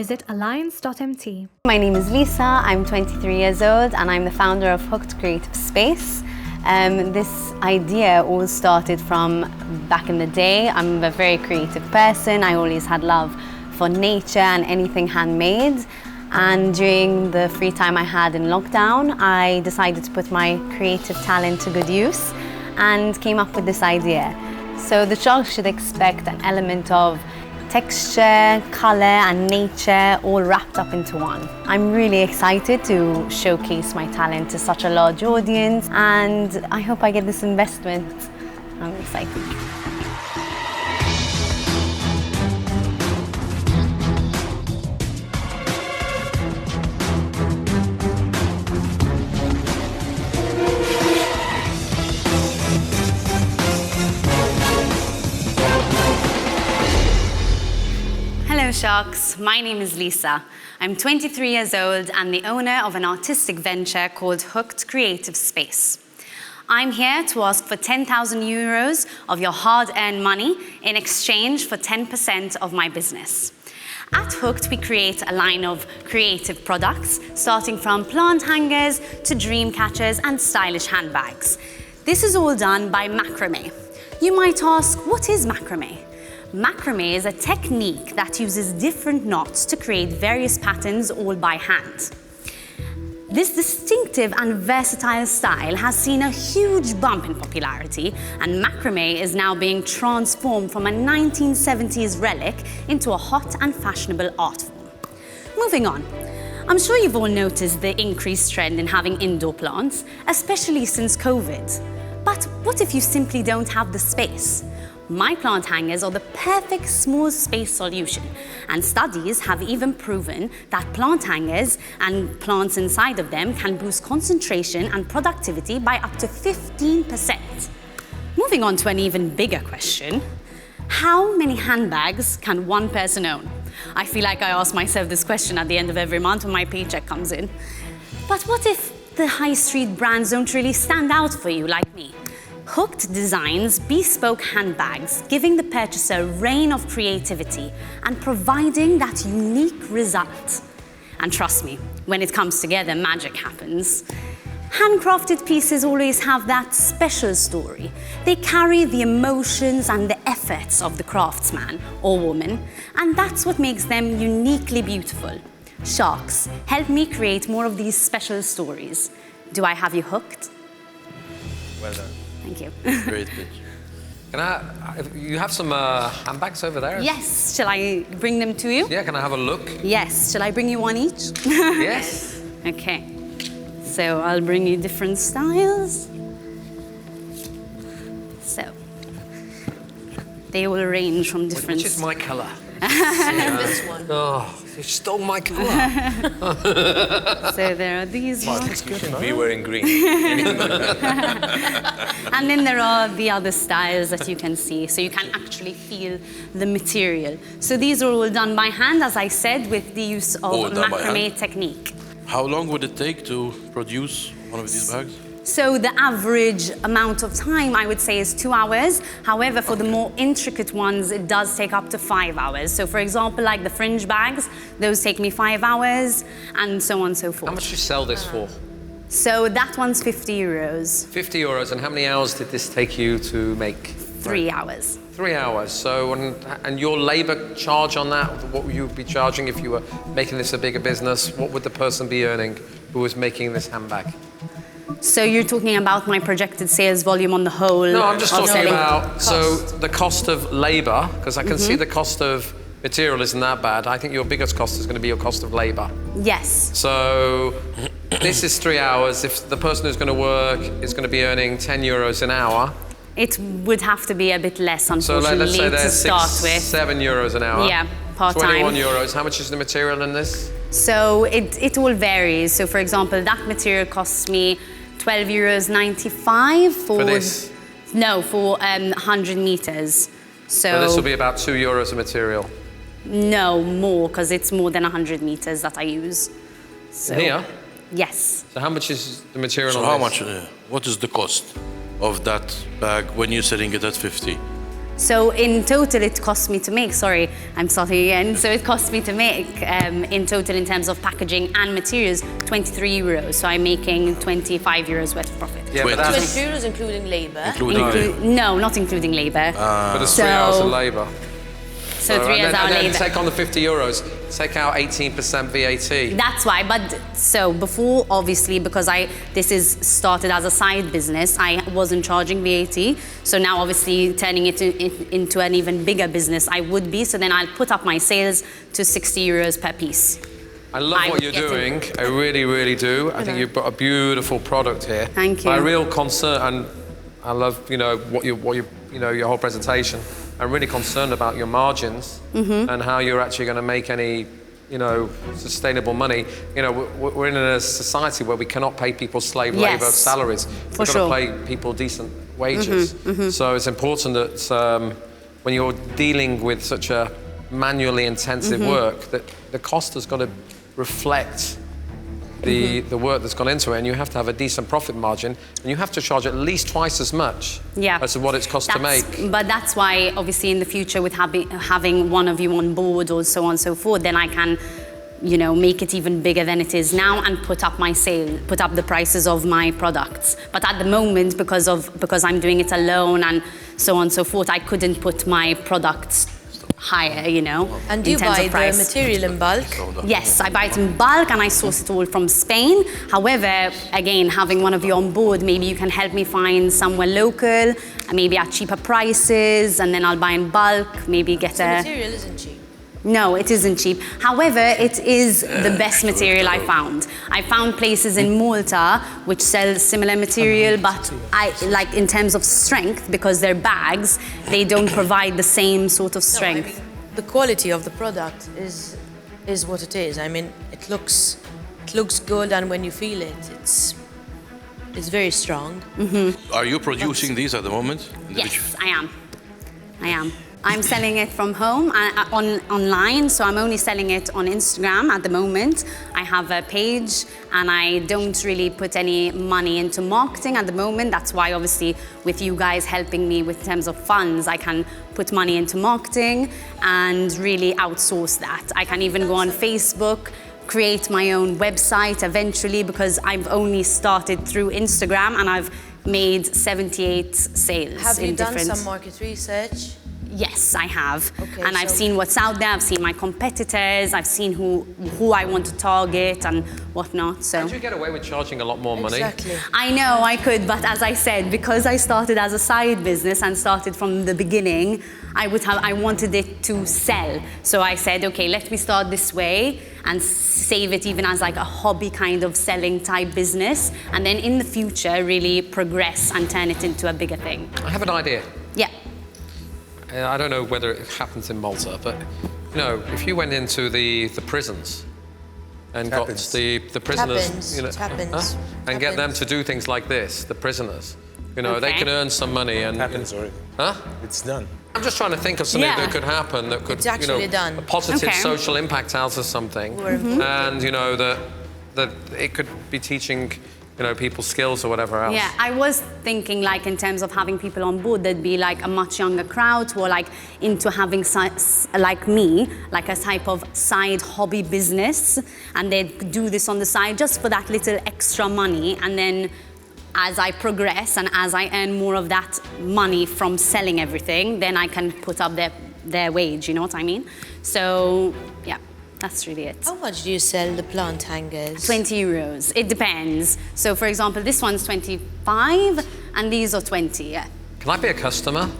visit alliance.mt. My name is Lisa, I'm 23 years old and I'm the founder of Hooked Creative Space. This idea all started from back in the day. I'm a very creative person. I always had love for nature and anything handmade. And during the free time I had in lockdown, I decided to put my creative talent to good use and came up with this idea. So the child should expect an element of texture, color and nature all wrapped up into one. I'm really excited to showcase my talent to such a large audience and I hope I get this investment. I'm excited. Hello Sharks, my name is Lisa. I'm 23 years old and the owner of an artistic venture called Hooked Creative Space. I'm here to ask for 10,000 euros of your hard-earned money in exchange for 10% of my business. At Hooked, we create a line of creative products, starting from plant hangers to dream catchers and stylish handbags. This is all done by macrame. You might ask, what is macrame? Macrame is a technique that uses different knots to create various patterns all by hand. This distinctive and versatile style has seen a huge bump in popularity, and macrame is now being transformed from a 1970s relic into a hot and fashionable art form. Moving on. I'm sure you've all noticed the increased trend in having indoor plants, especially since COVID. But what if you simply don't have the space? My plant hangers are the perfect small space solution, and studies have even proven that plant hangers and plants inside of them can boost concentration and productivity by up to 15%. Moving on to an even bigger question, how many handbags can one person own? I feel like I ask myself this question at the end of every month when my paycheck comes in. But what if the high street brands don't really stand out for you like me? Hooked designs bespoke handbags, giving the purchaser a reign of creativity and providing that unique result. And trust me, when it comes together, magic happens. Handcrafted pieces always have that special story. They carry the emotions and the efforts of the craftsman or woman, and that's what makes them uniquely beautiful. Sharks, help me create more of these special stories. Do I have you hooked? Well done. Thank you. Great pitch. You have some handbags over there? Yes. Shall I bring them to you? Yeah, can I have a look? Yes. Shall I bring you one each? Yes. Okay. So I'll bring you different styles. So they all range from different... Which is my colour? This one. Oh, you stole my colour. So there are these ones. We were in green. And then there are the other styles that you can see, so you can actually feel the material. So these are all done by hand, as I said, with the use of macrame technique. How long would it take to produce one of these bags? So the average amount of time, I would say, is 2 hours. However, for the more intricate ones, it does take up to 5 hours. So for example, like the fringe bags, those take me 5 hours, and so on and so forth. How much do you sell this for? So that one's 50 euros. 50 euros, and how many hours did this take you to make? 3 hours. 3 hours. So, and your labor charge on that, what would you be charging if you were making this a bigger business? What would the person be earning who was making this handbag? So you're talking about my projected sales volume on the whole? No, I'm just talking about the cost of labor, because I can see the cost of material isn't that bad. I think your biggest cost is going to be your cost of labor. Yes. So this is 3 hours. If the person who's going to work is going to be earning 10 euros an hour. It would have to be a bit less, unfortunately, let's say to there's start with. 7 euros an hour. Yeah, part-time. 21 euros. How much is the material in this? So it all varies. So for example, that material costs me 12.95 euros for this? No, for 100 meters. So this will be about 2 euros of material. No, more, because it's more than 100 meters that I use. So, here? Yes. So how much is the material So on how this? much, what is the cost of that bag when you're selling it at 50? So in total, it cost me to make, sorry, I'm starting again. So it cost me to make, in total, in terms of packaging and materials, 23 euros. So I'm making 25 euros worth of profit. Yeah, but that's... 20 euros including labour. No, not including labour. But it's 3 hours of labour. So 3 hours and then labour. take on the 50 euros, take out 18% VAT. That's why, but so before, obviously, because this is started as a side business, I wasn't charging VAT. So now, obviously, turning it into an even bigger business, I would be. So then I'll put up my sales to 60 euros per piece. I love what you're doing. I really, really do. I think you've got a beautiful product here. Thank you. My real concern, and I love, your whole presentation. I'm really concerned about your margins and how you're actually going to make any, sustainable money. We're in a society where we cannot pay people slave labor salaries. We've got to pay people decent wages. So it's important that when you're dealing with such a manually intensive work, that the cost has got to reflect the work that's gone into it, and you have to have a decent profit margin, and you have to charge at least twice as much as what it's cost to make. But that's why, obviously, in the future, with having one of you on board or so on and so forth, then I can, make it even bigger than it is now and put up the prices of my products. But at the moment, because I'm doing it alone and so on and so forth, I couldn't put my products higher, And do you buy the material in bulk? Yes, I buy it in bulk and I source it all from Spain. However, again, having one of you on board, maybe you can help me find somewhere local, maybe at cheaper prices, and then I'll buy in bulk, maybe get The material isn't cheap. No, it isn't cheap. However, it is the best material I found. I found places in Malta which sell similar material, but in terms of strength, because they're bags, they don't provide the same sort of strength. No, the quality of the product is what it is. I mean, it looks good, and when you feel it, it's very strong. Are you producing these at the moment? Yes, I am. I'm selling it from home, online, so I'm only selling it on Instagram at the moment. I have a page, and I don't really put any money into marketing at the moment. That's why, obviously, with you guys helping me with terms of funds, I can put money into marketing and really outsource that. I can even go on Facebook, create my own website eventually, because I've only started through Instagram, and I've made 78 sales. Have you done some market research? Yes, I have. Okay, and I've seen what's out there, I've seen my competitors, I've seen who I want to target and whatnot, so. How do you get away with charging a lot more money? Exactly. I know I could, but as I said, because I started as a side business and started from the beginning, I wanted it to sell. So I said, okay, let me start this way and save it even as like a hobby kind of selling type business, and then in the future really progress and turn it into a bigger thing. I have an idea. Yeah. I don't know whether it happens in Malta, but if you went into the prisons and got the prisoners, It happens. and get them to do things like this, the prisoners, they can earn some money and happens already. Huh? It's done. I'm just trying to think of something that could happen that could, It's actually done. a positive social impact out of something, and that it could be teaching. People skills or whatever else. Yeah, I was thinking in terms of having people on board, there'd be a much younger crowd who are into having like me, a type of side hobby business, and they'd do this on the side just for that little extra money, and then as I progress and as I earn more of that money from selling everything, then I can put up their wage, you know what I mean? So, yeah. That's really it. How much do you sell the plant hangers? 20 euros. It depends. So, for example, this one's 25, and these are 20. Yeah. Can I be a customer?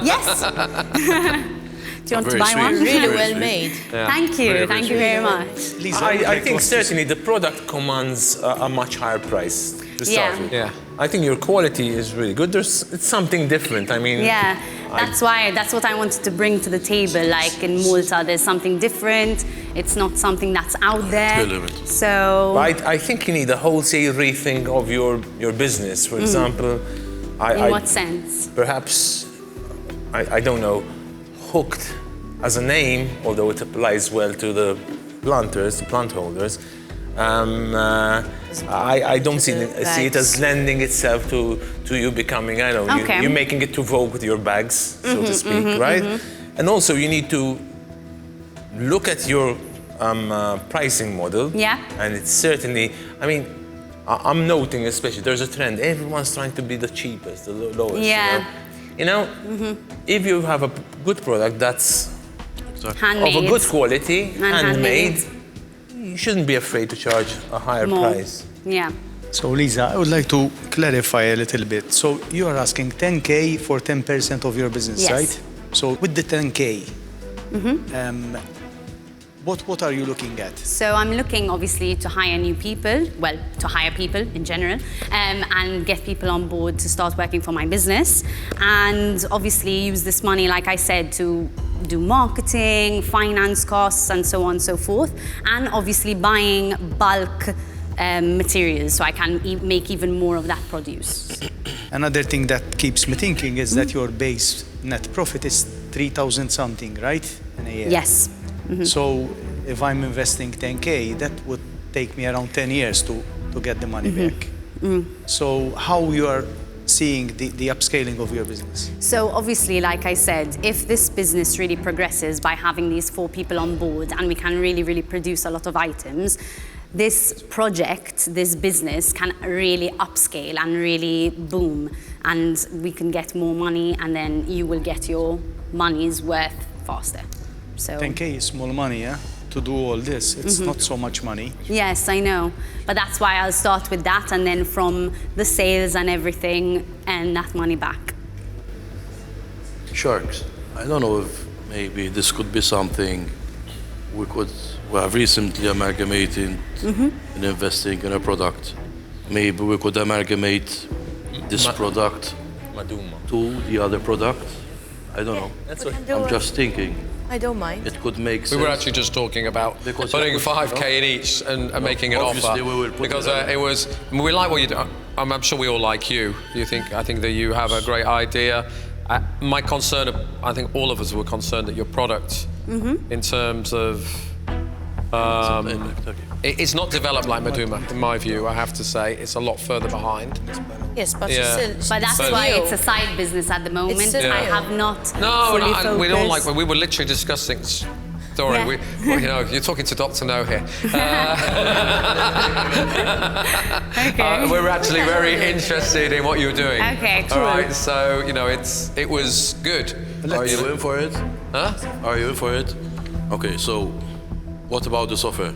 Yes. Do you want to buy one? Really well made. Yeah. Thank you. Thank you very much. I think certainly the product commands a much higher price to start with. Yeah. I think your quality is really good. It's something different. I mean, yeah, that's what I wanted to bring to the table. In Malta, there's something different. It's not something that's out there. So I think you need a wholesale rethink of your business. For example, in what sense? Perhaps I don't know. Hooked as a name, although it applies well to the planters, the plant holders. I don't see it as lending itself to you becoming, I don't know, Okay. you're making it to vogue with your bags, so to speak, right? And also you need to look at your pricing model. Yeah. And it's certainly, I mean, I'm noting especially, there's a trend, everyone's trying to be the cheapest, the lowest. Yeah. You know, if you have a good product that's Handmade. of a good quality, And handmade, you shouldn't be afraid to charge a higher More. price. Yeah. So Lisa, I would like to clarify a little bit. So you are asking 10K for 10% of your business, Yes. right? So with the 10K, what are you looking at? So I'm looking obviously to hire new people, well, to hire people in general, and get people on board to start working for my business. And obviously use this money, like I said, to do marketing, finance costs, and so on and so forth. And obviously buying bulk materials so I can make even more of that produce. Another thing that keeps me thinking is that your base net profit is 3,000 something, right? In a year. Yes. So if I'm investing 10K, that would take me around 10 years to get the money back. So how you are seeing the upscaling of your business? So obviously, like I said, if this business really progresses by having these 4 people on board and we can really, really produce a lot of items, this project, this business can really upscale and really boom, and we can get more money, and then you will get your money's worth faster. So 10K is small money, yeah? To do all this, it's not so much money. yes, I know, but that's why I'll start with that, and then from the sales and everything, and that money back. Sharks. I don't know if maybe this could be something we have recently amalgamated in investing in a product. Maybe we could amalgamate this product to the other product. I don't know. I'm just thinking. I don't mind. It could make We sense. were actually just talking about Because putting it could- 5K in each and making an offer. obviously we will put Because it it was, I mean, we like what you do. I'm sure we all like you. I think that you have a great idea. My concern, I think all of us were concerned that your product, in terms of, it's not developed like Maduma, in my view, I have to say. It's a lot further behind. Yes, but Yeah. But that's So- why it's a side business at the moment. It's still I new. have not No, fully we don't like. focused. We were literally discussing. Sorry, Yeah. well, you know, you're talking to Dr. No here. Okay. We're actually very interested in what you're doing. Okay, cool. All right, so you know, it was good. Are you in for it? Huh? Are you in for it? Okay, so what about the software?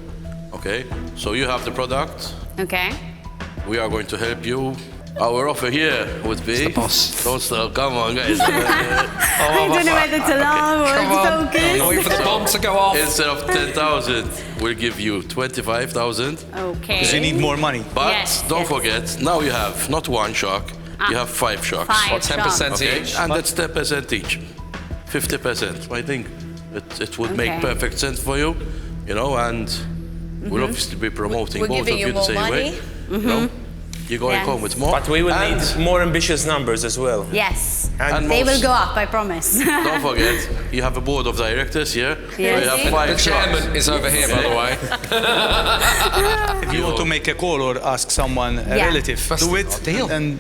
Okay, so you have the product. Okay. We are going to help you. Our offer here would be. Don't stop, come on, guys. I don't know whether to laugh or Come to on. focus. Wait for the bomb to go off. Instead of 10,000, we'll give you 25,000. Okay. Because you need more money. But Yes, don't yes. forget, now you have not 1 shark, you have 5 sharks. 5 Or 10% sharks. Okay, each. and that's 10% each. 50%. I think it would make Okay. perfect sense for you, you know, and we'll obviously be promoting We're both of giving you you the more same way. money. You know, you're going Yes. home with more. But we will and need more ambitious numbers as well. Yes. And They will most- go up, I promise. Don't forget, you have a board of directors here. Yes. You have The 5 chairman sharks. is over here, by the way. If you want to make a call or ask someone, a Yeah. relative, do it. deal. And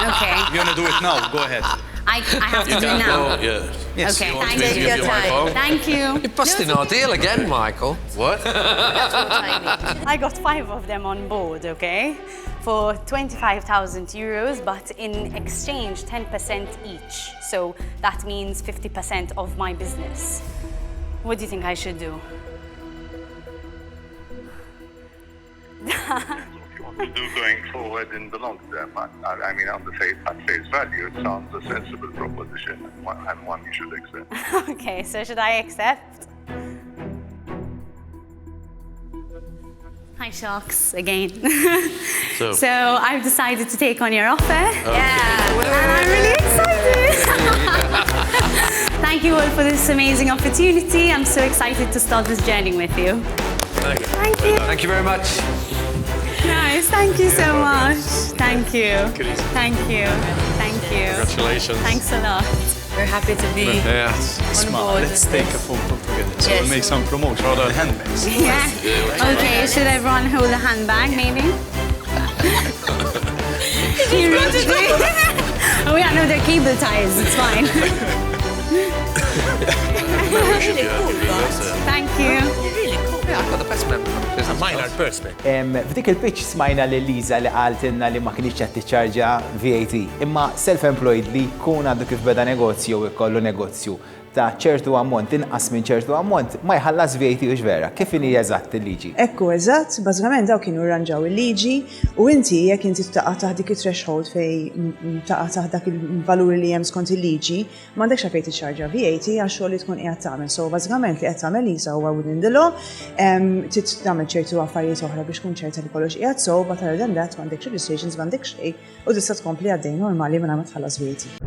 Okay. you're gonna do it now. Go ahead. I have to You do can now. go, yeah. Yes. Okay, You want thank me to you. give you my phone? Thank you. You're busting our deal again, Michael. What? I got 5 of them on board, okay? For 25,000 euros, but in exchange, 10% each. So that means 50% of my business. What do you think I should do? To do going forward in the long term. I mean, at face value, it sounds a sensible proposition and one you should accept. Okay, so should I accept? Hi, Sharks, again. So I've decided to take on your offer. Yeah, and I'm really excited. Thank you all for this amazing opportunity. I'm so excited to start this journey with you. Thank you. Thank you very much. Nice, thank you so much. Thank you. Thank you. Thank you. Congratulations. Thanks a lot. We're happy to be Yes. on board. Let's take a photo together. So Yes. we'll make some promotion for the handbags. Yeah. Okay, should everyone hold a handbag, maybe? Oh yeah, no, they're cable ties. It's fine. Thank you. Yeah, I've got the best member of the business. Mine are perspex. F'dik il-pitch smajna li Liza li qaltilna li ma kienx qed tiċċarġa VAT. Imma self-employed li jkun għandu kif beda negozju u jkollu negozju ta' ċertu ammont, inqas minn ċertu ammont, ma jħallas VAT u x'vera. Kif inhi eżatt il-liġi? Ekku eżatt, bażikament daw kienu rranġaw il-liġi u inti jekk inti taqa' taħt dik it-threshold fej taqa' taħt dak il-valuri li hemm skont il-liġi, m'għandekx fejn tiċċarġa VAT għax xogħol li tkun qiegħed tagħmel. So bażikament li qed tagħmel Lisa huwa within the law, trid tagħmel ċertu affarijiet oħra biex tkun ċerta li kollox qiegħed sew, but other than that m'għandekx registrations, m'għandekx xejn u tista' tkompli għaddej normali mingħajr ma tħallas VAT.